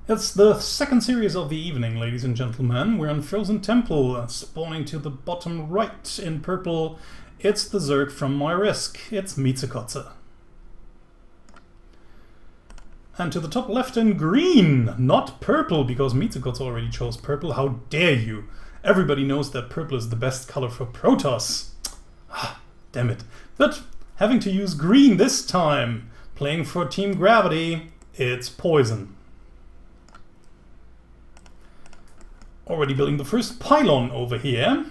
It's the second series of the evening, ladies and gentlemen. We're on Frozen Temple, spawning to the bottom right in purple. It's the Zerg from my risk. It's Miezekotze. And to the top left in green, not purple, because Miezekotze already chose purple. How dare you? Everybody knows that purple is the best color for Protoss. Ah, damn it. But having to use green this time, playing for Team Gravity, it's Poizon. Already building the first pylon over here.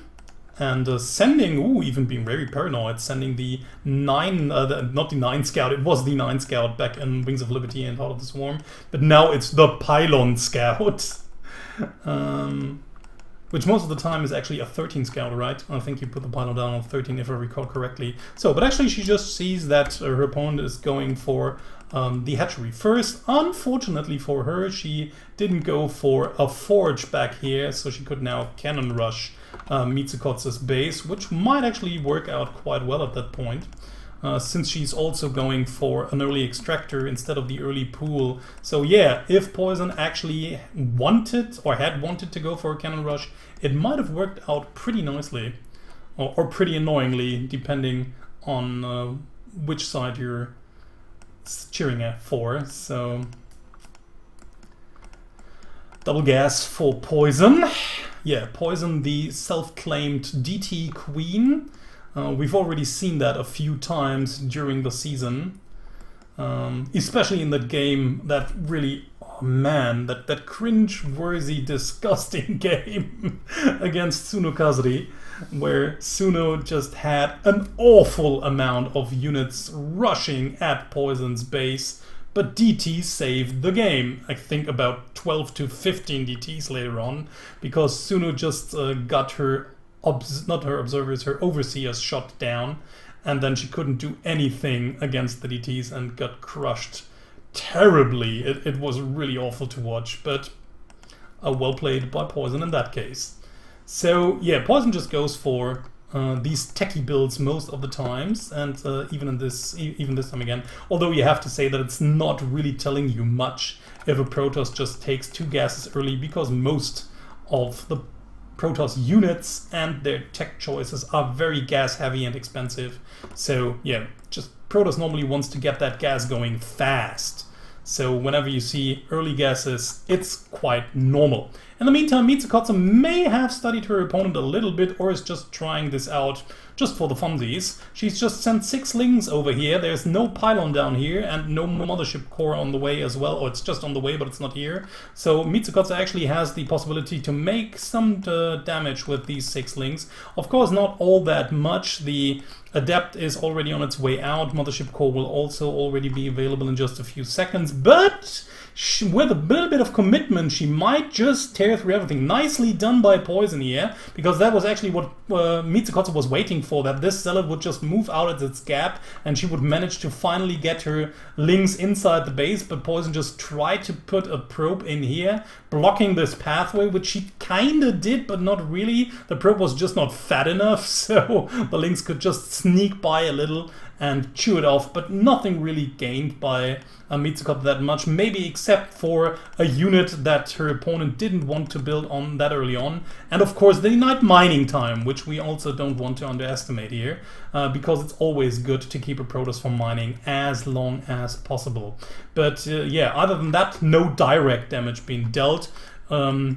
And sending, even being very paranoid, sending the 9, not the 9 Scout, it was the 9 Scout back in Wings of Liberty and Heart of the Swarm. But now it's the Pylon Scout. Which most of the time is actually a 13 Scout, right? I think you put the pylon down on 13 if I recall correctly. So, but actually she just sees that her opponent is going for the hatchery first. Unfortunately for her, she didn't go for a forge back here, so she could now cannon rush Miezekotze's base, which might actually work out quite well at that point. Since she's also going for an early extractor instead of the early pool. So yeah, if Poizon actually wanted or had wanted to go for a cannon rush, it might have worked out pretty nicely. Or pretty annoyingly, depending on which side you're cheering at for. So double gas for Poizon. Yeah, Poizon, the self-claimed DT queen. We've already seen that a few times during the season, especially in that game that really, oh man, that cringe-worthy, disgusting game against Suno Kazari, where Suno just had an awful amount of units rushing at Poizon's base, but DT saved the game. I think about 12 to 15 DTs later on, because Suno just got her not her observers, her overseers shot down, and then she couldn't do anything against the DTs and got crushed terribly. It was really awful to watch, but well played by Poizon in that case. So yeah, Poizon just goes for these techie builds most of the times, and even this time again. Although you have to say that it's not really telling you much if a Protoss just takes 2 gases early, because most of the Protoss units and their tech choices are very gas heavy and expensive. So yeah, just Protoss normally wants to get that gas going fast. So whenever you see early gases, it's quite normal. In the meantime, Miezekotze may have studied her opponent a little bit, or is just trying this out just for the funsies. She's just sent 6 lings over here. There's no pylon down here and no mothership core on the way as well. Or it's just on the way, but it's not here. So Miezekotze actually has the possibility to make some damage with these 6 lings. Of course, not all that much. The Adept is already on its way out. Mothership core will also already be available in just a few seconds. But with a little bit of commitment, she might just tear through everything. Nicely done by Poizon here, because that was actually what Miezekotze was waiting for, that this zealot would just move out at its gap and she would manage to finally get her lings inside the base. But Poizon just tried to put a probe in here, blocking this pathway, which she kinda did, but not really. The probe was just not fat enough, so the lings could just sneak by a little and chew it off, but nothing really gained by Miezekotze that much, maybe except for a unit that her opponent didn't want to build on that early on. And of course the night mining time, which we also don't want to underestimate here, because it's always good to keep a Protoss from mining as long as possible. But yeah, other than that, no direct damage being dealt.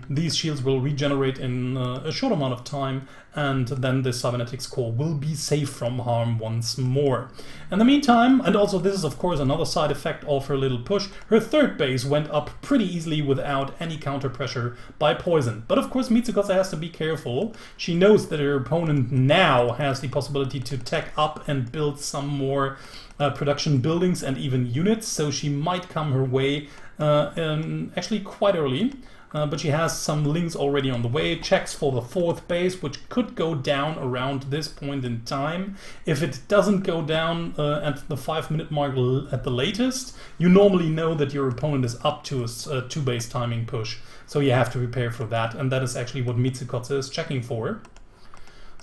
These shields will regenerate in a short amount of time, and then the cybernetics core will be safe from harm once more. In the meantime, and also this is of course another side effect of her little push, her third base went up pretty easily without any counter pressure by Poizon. But of course Miezekotze has to be careful. She knows that her opponent now has the possibility to tech up and build some more production buildings and even units, so she might come her way actually quite early. But she has some lings already on the way, checks for the 4th base, which could go down around this point in time. If it doesn't go down at the 5-minute mark at the latest, you normally know that your opponent is up to a 2-base timing push. So you have to prepare for that, and that is actually what Miezekotze is checking for.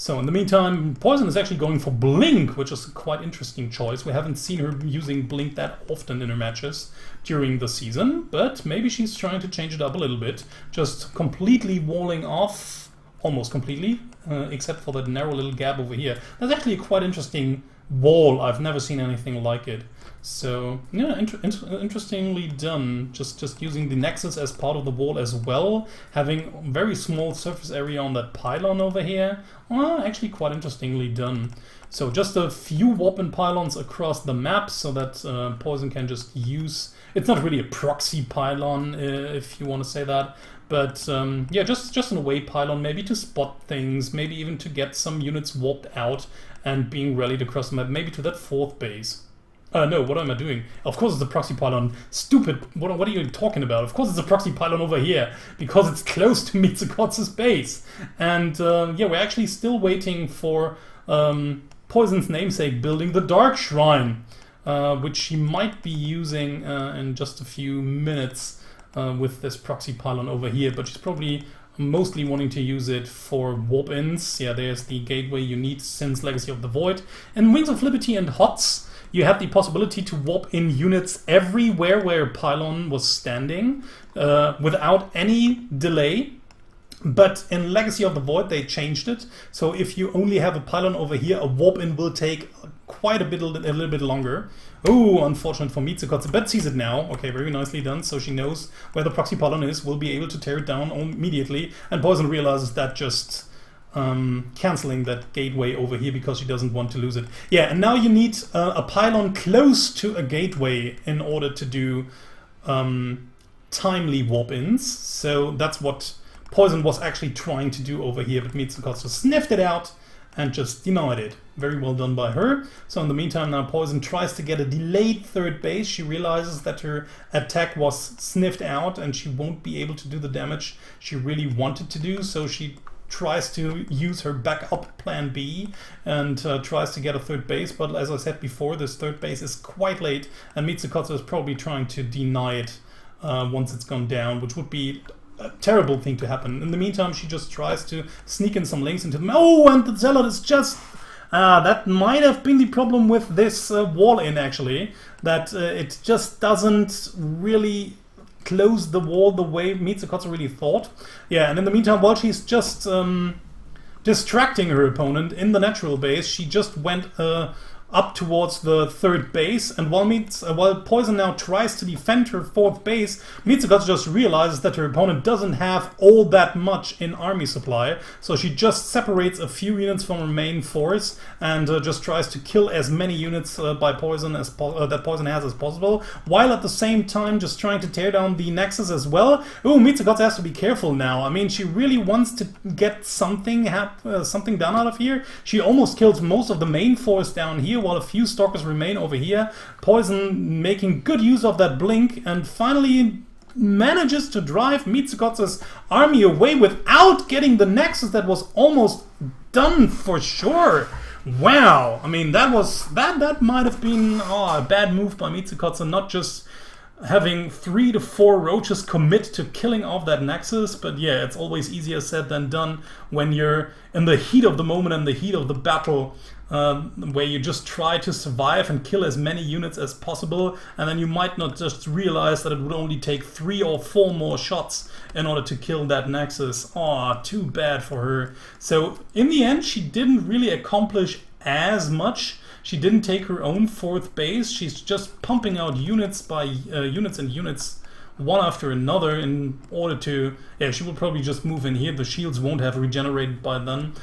So in the meantime, Poizon is actually going for Blink, which is a quite interesting choice. We haven't seen her using Blink that often in her matches during the season, but maybe she's trying to change it up a little bit. Just completely walling off, almost completely, except for that narrow little gap over here. That's actually a quite interesting wall. I've never seen anything like it. So yeah, interestingly done. Just using the nexus as part of the wall as well, having very small surface area on that pylon over here. Actually quite interestingly done. So just a few warp-in pylons across the map so that Poizon can just use. It's not really a proxy pylon, if you want to say that. But yeah, just an away pylon, maybe to spot things, maybe even to get some units warped out and being rallied across the map, maybe to that 4th base. No, what am I doing? Of course it's a proxy pylon. Stupid. What are you talking about? Of course it's a proxy pylon over here, because it's close to Miezekotze's base. And yeah, we're actually still waiting for Poizon's namesake building the Dark Shrine, which she might be using in just a few minutes with this proxy pylon over here. But she's probably mostly wanting to use it for warp-ins. Yeah, there's the gateway you need since Legacy of the Void. And Wings of Liberty and HOTS, you had the possibility to warp in units everywhere where a pylon was standing without any delay. But in Legacy of the Void they changed it. So if you only have a pylon over here, a warp in will take quite a little bit longer. Oh, unfortunate for Miezekotze, but sees it now. Okay, very nicely done. So she knows where the proxy pylon is, will be able to tear it down immediately. And Poizon realizes that just cancelling that gateway over here because she doesn't want to lose it. Yeah, and now you need a pylon close to a gateway in order to do timely warp-ins. So that's what Poizon was actually trying to do over here, but Miezekotze sniffed it out and just denied it. Very well done by her. So in the meantime now Poizon tries to get a delayed 3rd base. She realizes that her attack was sniffed out and she won't be able to do the damage she really wanted to do, so she tries to use her backup plan B and tries to get a 3rd base, but as I said before, this 3rd base is quite late and Miezekotze is probably trying to deny it once it's gone down, which would be a terrible thing to happen. In the meantime, she just tries to sneak in some links into them. Oh, and the Zealot is just... that might have been the problem with this wall-in, actually, that it just doesn't really close the wall the way Miezekotze really thought. Yeah, and in the meantime, while she's just distracting her opponent in the natural base, she just went up towards the 3rd base, and while Poizon now tries to defend her 4th base, Miezekotze just realizes that her opponent doesn't have all that much in army supply, so she just separates a few units from her main force and just tries to kill as many units by Poizon as that Poizon has as possible, while at the same time just trying to tear down the Nexus as well. Oh, Miezekotze has to be careful now. I mean, she really wants to get something done out of here. She almost kills most of the main force down here, while a few Stalkers remain over here. Poizon making good use of that blink and finally manages to drive Miezekotze's army away without getting the Nexus that was almost done for sure. Wow, I mean that might have been a bad move by Miezekotze, not just having 3 to 4 roaches commit to killing off that Nexus, but yeah, it's always easier said than done when you're in the heat of the moment and the heat of the battle, where you just try to survive and kill as many units as possible, and then you might not just realize that it would only take 3 or 4 more shots in order to kill that Nexus. Aw, too bad for her. So in the end, she didn't really accomplish as much. She didn't take her own 4th base. She's just pumping out units by units, one after another, in order to... Yeah, she will probably just move in here. The shields won't have regenerated by then.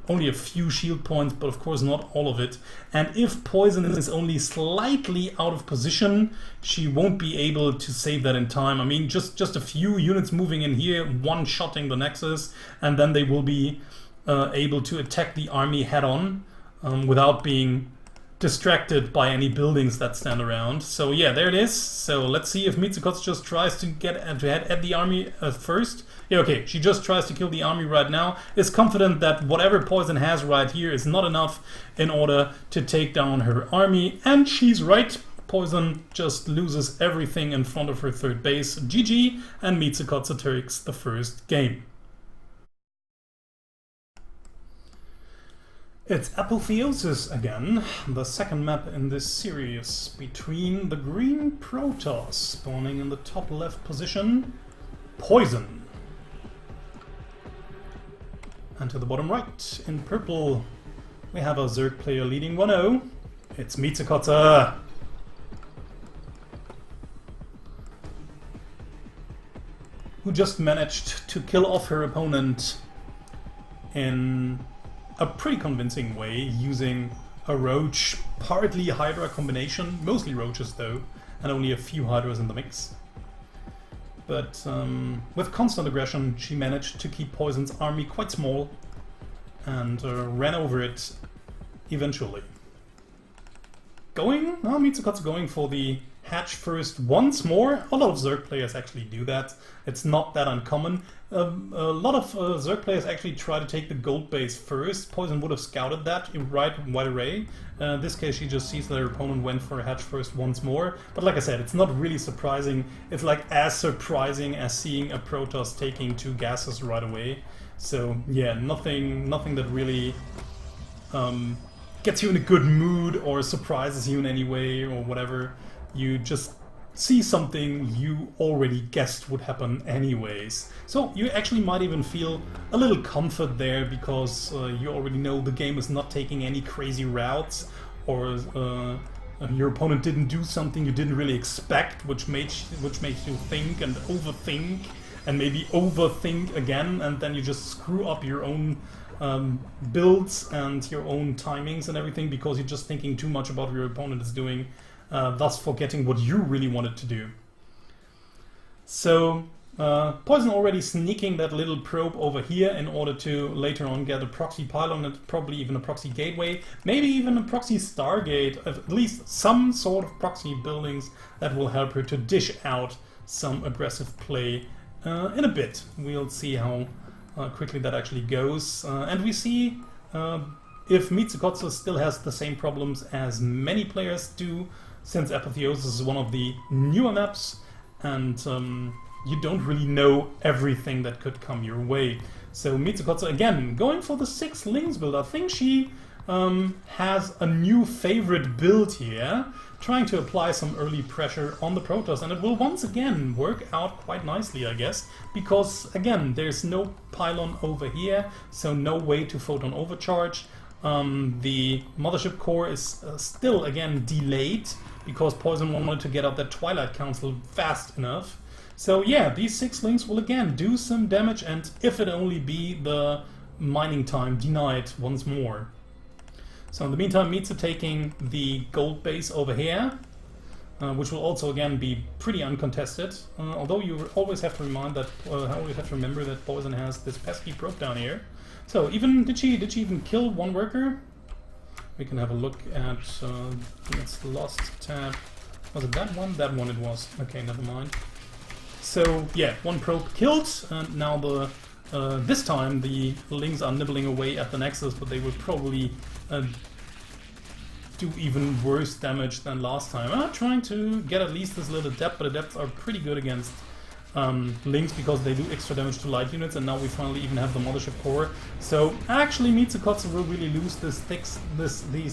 Only a few shield points, but of course not all of it. And if Poizon is only slightly out of position, she won't be able to save that in time. I mean, just a few units moving in here, one-shotting the Nexus, and then they will be able to attack the army head-on. Without being distracted by any buildings that stand around. So yeah, there it is. So let's see if Miezekotze just tries to get to head at the army first. Yeah, okay, she just tries to kill the army right now. Is confident that whatever Poizon has right here is not enough in order to take down her army. And she's right. Poizon just loses everything in front of her 3rd base. GG, and Miezekotze takes the first game. It's Apotheosis again, the second map in this series, between the green Protoss spawning in the top left position, Poizon. And to the bottom right, in purple, we have a Zerg player leading 1-0. It's Miezekotze. Who just managed to kill off her opponent in a pretty convincing way, using a Roach, partly Hydra combination, mostly Roaches though, and only a few Hydras in the mix. But with constant aggression, she managed to keep Poizon's army quite small and ran over it eventually. Miezekotze going for the hatch first once more. A lot of Zerg players actually do that. It's not that uncommon. A lot of Zerg players actually try to take the gold base first. Poizon would have scouted that right away. In this case, she just sees that her opponent went for a hatch first once more. But like I said, it's not really surprising. It's like as surprising as seeing a Protoss taking 2 gases right away. So yeah, nothing that really gets you in a good mood or surprises you in any way or whatever. You just see something you already guessed would happen anyways. So you actually might even feel a little comfort there, because you already know the game is not taking any crazy routes, or your opponent didn't do something you didn't really expect, which makes you think and overthink, and maybe overthink again, and then you just screw up your own builds and your own timings and everything, because you're just thinking too much about what your opponent is doing. Thus forgetting what you really wanted to do. So Poizon already sneaking that little probe over here in order to later on get a proxy pylon and probably even a proxy gateway, maybe even a proxy stargate, at least some sort of proxy buildings that will help her to dish out some aggressive play in a bit. We'll see how quickly that actually goes, and we see if Miezekotze still has the same problems as many players do, since Apotheosis is one of the newer maps, and you don't really know everything that could come your way. So Miezekotze again going for the 6 Lings build. I think she has a new favorite build here, trying to apply some early pressure on the Protoss, and it will once again work out quite nicely, I guess, because again there's no pylon over here, so no way to photon overcharge. The mothership core is still again delayed, because Poizon wanted to get up that Twilight Council fast enough. So yeah, these 6 Lings will again do some damage, and if it only be the mining time denied once more. So in the meantime, Mieze taking the gold base over here, which will also again be pretty uncontested. Although you always have to remember that Poizon has this pesky probe down here. So even did she even kill one worker? We can have a look at its lost tab. Was it that one? That one it was. Okay, never mind. So yeah, one probe killed, and now this time the Lings are nibbling away at the Nexus, but they will probably do even worse damage than last time. Trying to get at least this little adept, but adepts are pretty good against Lings because they do extra damage to light units, and now we finally even have the mothership core. So actually Miezekotze will really lose these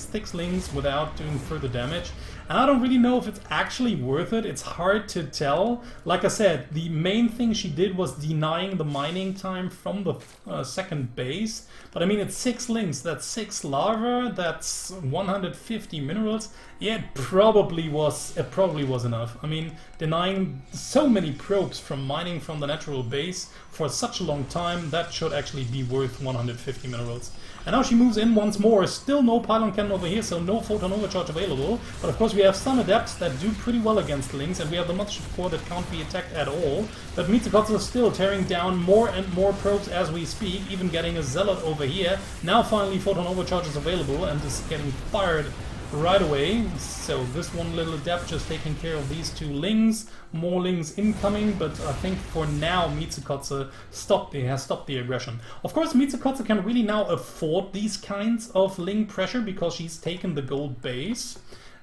6 Lings without doing further damage, and I don't really know if it's actually worth it. It's hard to tell. Like I said, the main thing she did was denying the mining time from the second base, but I mean, it's 6 Lings, that's 6 lava, that's 150 minerals. Yeah, it probably was enough. I mean, denying so many probes from mining from the natural base for such a long time, that should actually be worth 150 minerals. And now she moves in once more. Still no pylon cannon over here, so no photon overcharge available. But of course we have some adepts that do pretty well against Lings, and we have the mothership core that can't be attacked at all. But Miezekotze is still tearing down more and more probes as we speak, even getting a zealot over here. Now finally photon overcharge is available and is getting fired right away. So this one little adept just taking care of these 2 Lings. More Lings incoming, but I think for now Miezekotze has stopped the aggression. Of course Miezekotze can really now afford these kinds of Ling pressure because she's taken the gold base.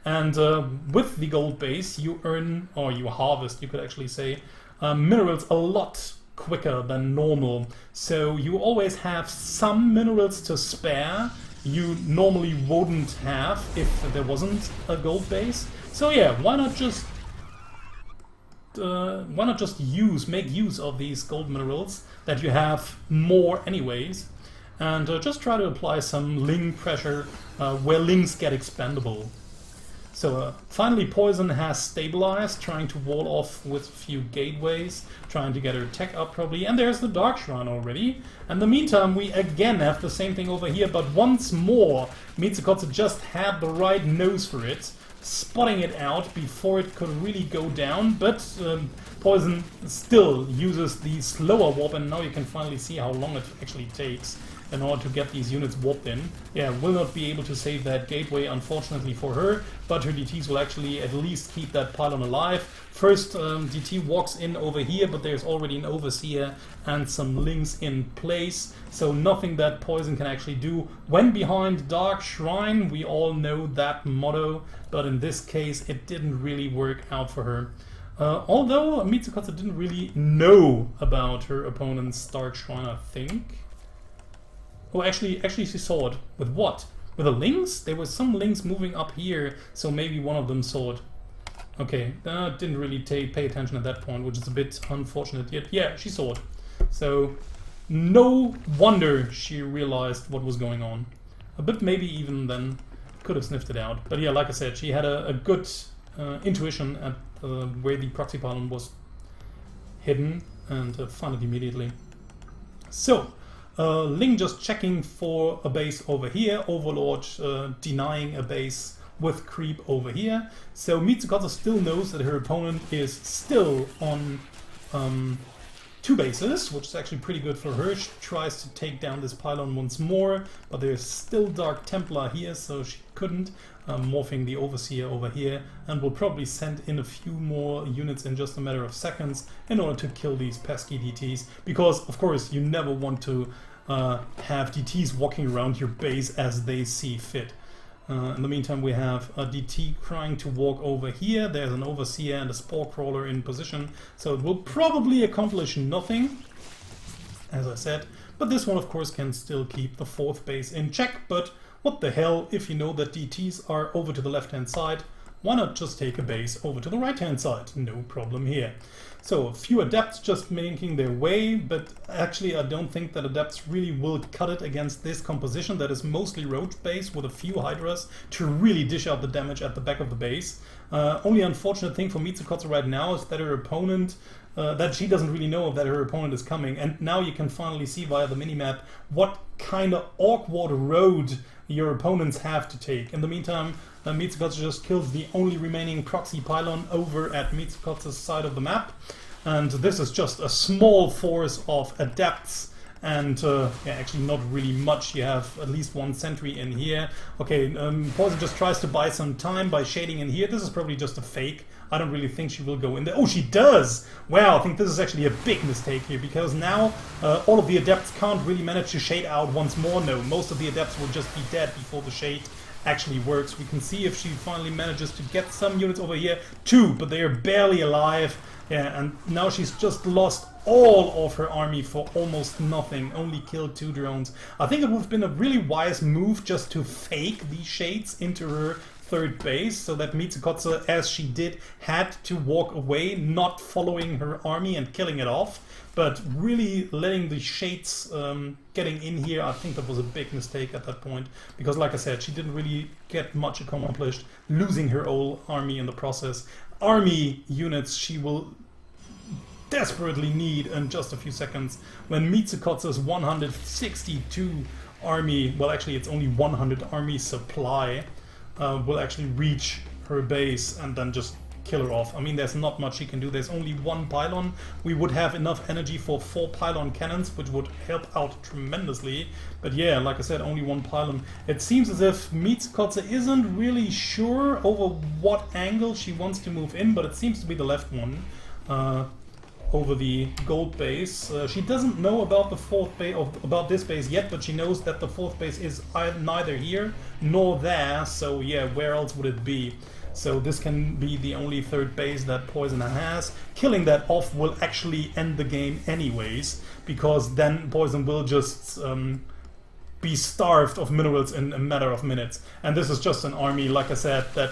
And with the gold base you earn, or you harvest, you could actually say, minerals a lot quicker than normal. So you always have some minerals to spare you normally wouldn't have if there wasn't a gold base. So yeah, why not just make use of these gold minerals that you have more anyways, and just try to apply some Ling pressure where Lings get expendable. So finally Poizon has stabilized, trying to wall off with a few gateways, trying to get her tech up probably, and there's the Dark Shrine already. In the meantime we again have the same thing over here, but once more Miezekotze just had the right nose for it, spotting it out before it could really go down, but Poizon still uses the slower warp, and now you can finally see how long it actually takes in order to get these units warped in. Yeah, will not be able to save that gateway unfortunately for her, but her DTs will actually at least keep that pylon alive. First DT walks in over here, but there's already an Overseer and some Lings in place, so nothing that Poizon can actually do. When behind Dark Shrine, we all know that motto, but in this case it didn't really work out for her. Although Miezekotze didn't really know about her opponent's Dark Shrine, I think. Oh, actually she saw it. With what? With the Lings? There were some Lings moving up here, so maybe one of them saw it. Okay, didn't really pay attention at that point, which is a bit unfortunate. Yet, yeah, she saw it. So, no wonder she realized what was going on. But maybe even then could have sniffed it out. But yeah, like I said, she had a good intuition at where the proxy pylon was hidden, and found it immediately. So, Ling just checking for a base over here, Overlord denying a base with creep over here. So Miezekotze still knows that her opponent is still on 2 bases, which is actually pretty good for her. She tries to take down this pylon once more, but there's still Dark Templar here, so she couldn't. Morphing the Overseer over here, and will probably send in a few more units in just a matter of seconds in order to kill these pesky DTs, because of course you never want to have DTs walking around your base as they see fit. In the meantime we have a DT trying to walk over here. There's an Overseer and a Spore Crawler in position, so it will probably accomplish nothing, as I said, but this one of course can still keep the 4th base in check. But what the hell, if you know that DTs are over to the left hand side, why not just take a base over to the right hand side? No problem here. So a few Adepts just making their way, but actually I don't think that Adepts really will cut it against this composition that is mostly roach base with a few Hydras to really dish out the damage at the back of the base. Only unfortunate thing for Miezekotze right now is that her opponent, that she doesn't really know that her opponent is coming, and now you can finally see via the minimap what kind of awkward road your opponents have to take. In the meantime, Miezekotze just kills the only remaining proxy pylon over at Miezekotze's side of the map, and this is just a small force of Adepts, and yeah, actually not really much. You have at least 1 sentry in here. Okay, Poizon just tries to buy some time by shading in here. This is probably just a fake. I don't really think she will go in there. Oh, she does! Wow, I think this is actually a big mistake here, because now all of the Adepts can't really manage to shade out once more. No, most of the Adepts will just be dead before the shade actually works. We can see if she finally manages to get some units over here. 2, but they are barely alive. Yeah, and now she's just lost all of her army for almost nothing, only killed 2 drones. I think it would have been a really wise move just to fake these shades into her 3rd base, so that Miezekotze, as she did, had to walk away, not following her army and killing it off. But really letting the shades getting in here, I think that was a big mistake at that point, because like I said, she didn't really get much accomplished, losing her whole army in the process. Army units she will desperately need in just a few seconds, when Miezekotze's 162 army, well actually it's only 100 army supply, will actually reach her base and then just kill her off. I mean, there's not much she can do. There's only 1 pylon. We would have enough energy for 4 pylon cannons, which would help out tremendously. But yeah, like I said, only 1 pylon. It seems as if Miezekotze isn't really sure over what angle she wants to move in, but it seems to be the left one. Over the gold base. She doesn't know about the 4th base, about this base yet, but she knows that the 4th base is neither here nor there, so yeah, where else would it be? So this can be the only 3rd base that Poizon has. Killing that off will actually end the game anyways, because then Poizon will just be starved of minerals in a matter of minutes. And this is just an army, like I said, that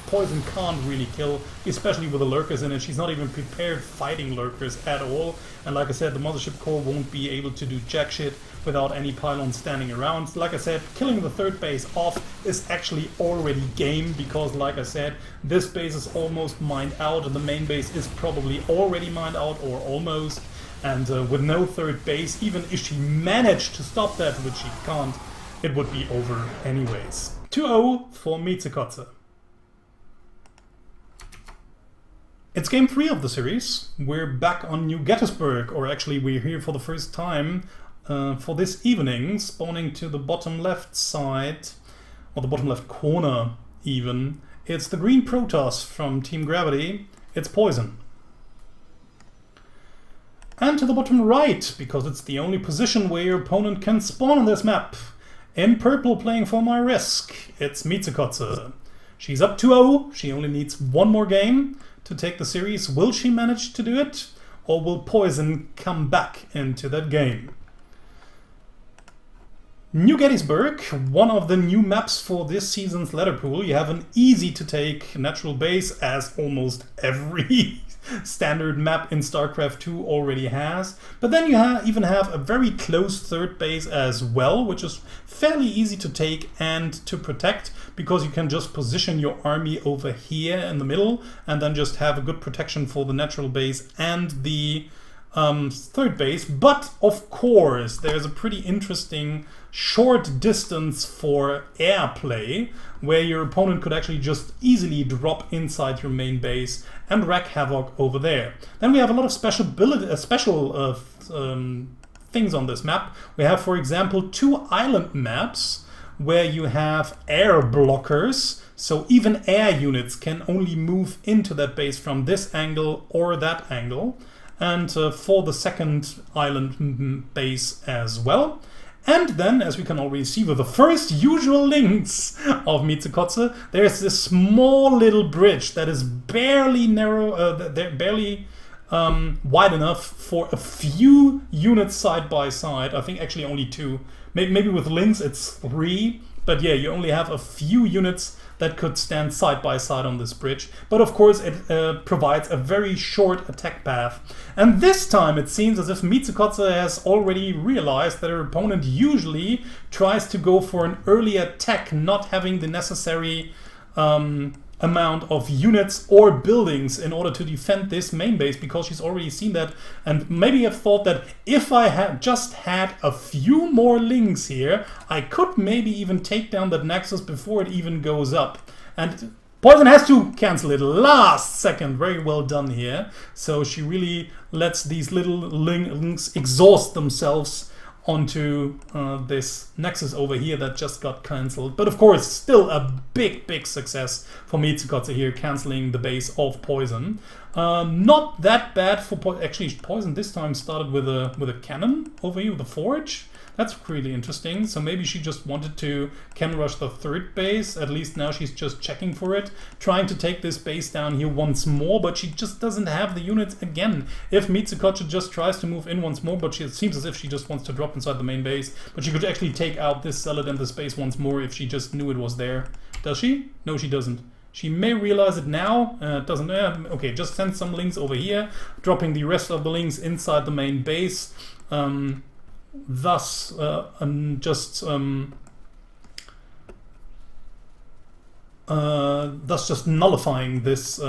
Poizon can't really kill, especially with the lurkers in it. She's not even prepared fighting lurkers at all. And like I said, the Mothership Core won't be able to do jack shit without any pylons standing around. Like I said, killing the third base off is actually already game, because like I said, this base is almost mined out and the main base is probably already mined out or almost. And with no third base, even if she managed to stop that, which she can't, it would be over anyways. 2-0 for Miezekotze. It's game 3 of the series. We're back on New Gettysburg, or actually we're here for the first time for this evening, spawning to the bottom left side, or the bottom left corner even. It's the green Protoss from Team Gravity. It's Poizon. And to the bottom right, because it's the only position where your opponent can spawn on this map. In purple, playing for my risk, it's Miezekotze. She's up 2-0, she only needs one more game to take the series. Will she manage to do it? Or will Poizon come back into that game? New Gettysburg, one of the new maps for this season's ladder pool. You have an easy to take natural base, as almost every standard map in StarCraft 2 already has. But then you even have a very close third base as well, which is fairly easy to take and to protect, because you can just position your army over here in the middle and then just have a good protection for the natural base and the third base. But of course, there's a pretty interesting short distance for air play, where your opponent could actually just easily drop inside your main base and wreak havoc over there. Then we have a lot of special things on this map. We have, for example, 2 island maps where you have air blockers, so even air units can only move into that base from this angle or that angle. And for the second island base as well. And then, as we can already see with the first usual links of Miezekotze, there's this small little bridge that is barely narrow, barely wide enough for a few units side by side. I think actually only 2. Maybe with links it's 3. But yeah, you only have a few units that could stand side by side on this bridge. But of course it provides a very short attack path. And this time it seems as if Miezekotze has already realized that her opponent usually tries to go for an early attack, not having the necessary amount of units or buildings in order to defend this main base, because she's already seen that, and maybe have thought that if I had just had a few more links here, I could maybe even take down that Nexus before it even goes up. And Poizon has to cancel it last second. Very well done here. So she really lets these little links exhaust themselves onto this Nexus over here that just got cancelled. But of course, still a big success for Miezekotze here, cancelling the base of Poizon. Not that bad for Poizon. Actually, Poizon this time started with a cannon over here, with a forge. That's really interesting. So maybe she just wanted to cannon rush the third base. At least now she's just checking for it, trying to take this base down here once more, but she just doesn't have the units again. If Miezekotze just tries to move in once more, but it seems as if she just wants to drop inside the main base. But she could actually take out this zealot and this base once more if she just knew it was there. Does she? No, she doesn't. She may realize it now. Doesn't. Okay, just send some links over here, dropping the rest of the links inside the main base. Thus just nullifying this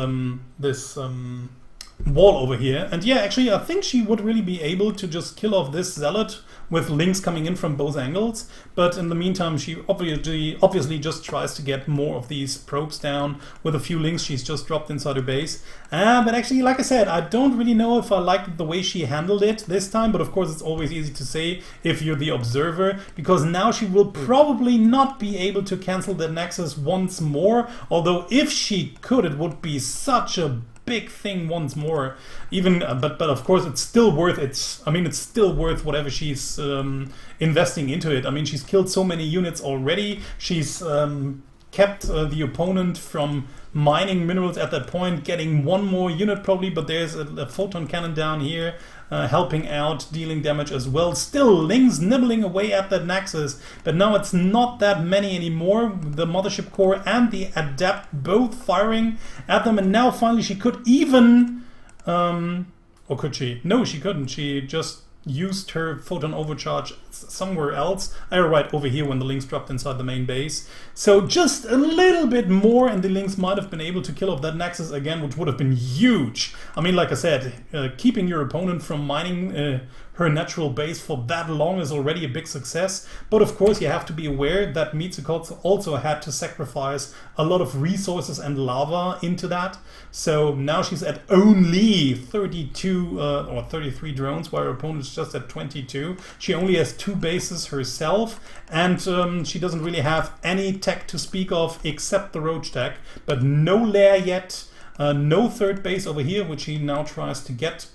wall over here. And yeah, actually I think she would really be able to just kill off this zealot with links coming in from both angles, but in the meantime she obviously just tries to get more of these probes down with a few links she's just dropped inside her base. But actually, like I said, I don't really know if I like the way she handled it this time, but of course it's always easy to say if you're the observer, because now she will probably not be able to cancel the Nexus once more, although if she could, it would be such a big thing once more. Even but of course it's still worth it. I mean, it's still worth whatever she's investing into it. I mean, she's killed so many units already. She's kept the opponent from mining minerals at that point, getting one more unit probably, but there's a photon cannon down here helping out, dealing damage as well. Still, Lings nibbling away at that Nexus, but now it's not that many anymore. The Mothership Core and the Adept both firing at them, and now finally she could even... or could she? No, she couldn't. She just used her photon overcharge somewhere else. Right over here when the Lings dropped inside the main base. So just a little bit more and the Lings might have been able to kill off that Nexus again, which would have been huge. I mean, like I said, keeping your opponent from mining her natural base for that long is already a big success. But of course you have to be aware that Miezekotze also had to sacrifice a lot of resources and lava into that. So now she's at only 32 or 33 drones, while her opponent is just at 22. She only has 2 bases herself, and she doesn't really have any tech to speak of except the roach tech, but no lair yet, no third base over here, which she now tries to get,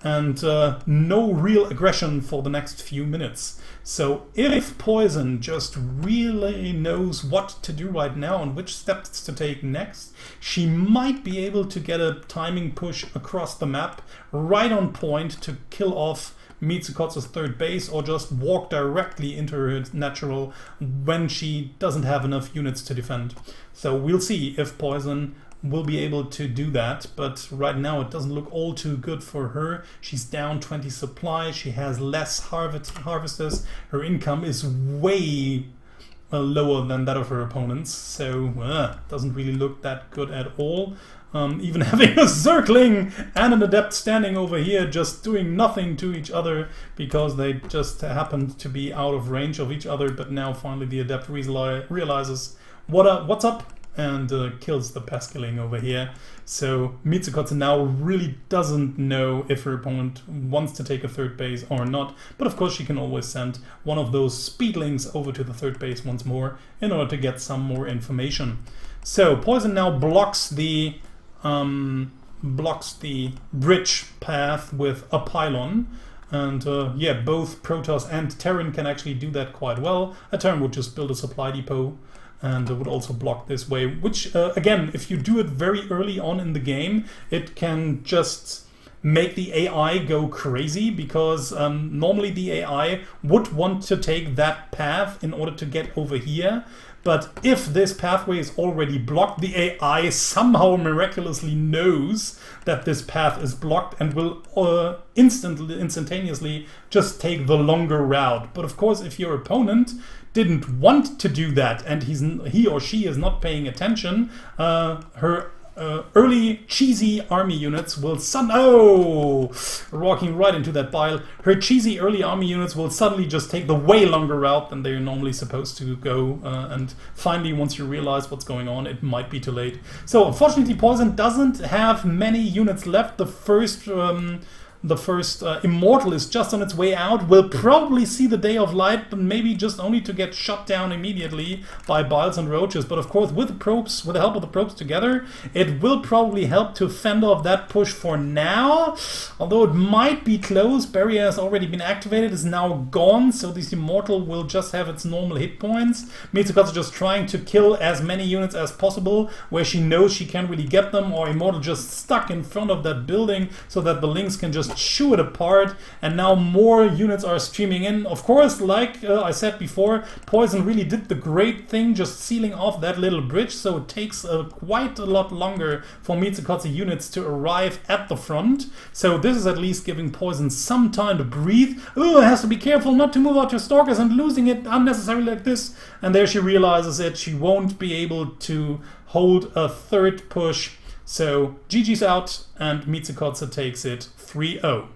and no real aggression for the next few minutes. So if Poizon just really knows what to do right now and which steps to take next, she might be able to get a timing push across the map right on point to kill off Miezekotze's third base, or just walk directly into her natural when she doesn't have enough units to defend. So we'll see if Poizon will be able to do that, but right now it doesn't look all too good for her. She's down 20 supply, she has less harvesters, her income is way lower than that of her opponents, so doesn't really look that good at all. Even having a Zergling and an Adept standing over here just doing nothing to each other because they just happened to be out of range of each other, but now finally the Adept realizes what's up and kills the Pescaling over here. So Miezekotze now really doesn't know if her opponent wants to take a third base or not, but of course she can always send one of those speedlings over to the third base once more in order to get some more information. So Poizon now blocks the bridge path with a pylon, and yeah, both Protoss and Terran can actually do that quite well. A Terran would just build a supply depot and would also block this way, which again, if you do it very early on in the game, it can just make the AI go crazy, because normally the AI would want to take that path in order to get over here. But if this pathway is already blocked, the AI somehow miraculously knows that this path is blocked and will instantaneously just take the longer route. But of course, if your opponent didn't want to do that and he or she is not paying attention, her early cheesy army units will walking right into that pile. Her cheesy early army units will suddenly just take the way longer route than they're normally supposed to go, and finally, once you realize what's going on, it might be too late. So unfortunately, Poizon doesn't have many units left. The first Immortal is just on its way out, will probably see the day of light, but maybe just only to get shot down immediately by Biles and Roaches. But of course, with the probes, with the help of the probes together, it will probably help to fend off that push for now. Although it might be close, barrier has already been activated, is now gone, so this Immortal will just have its normal hit points. Miezekotze just trying to kill as many units as possible where she knows she can't really get them, or Immortal just stuck in front of that building so that the Lings can just chew it apart, and now more units are streaming in. Of course, like I said before, Poizon really did the great thing just sealing off that little bridge, so it takes quite a lot longer for Miezekotze units to arrive at the front. So this is at least giving Poizon some time to breathe. Oh, it has to be careful not to move out your Stalkers and losing it unnecessarily like this. And there she realizes it. She won't be able to hold a third push. So GG's out, and Miezekotze takes it 3-0.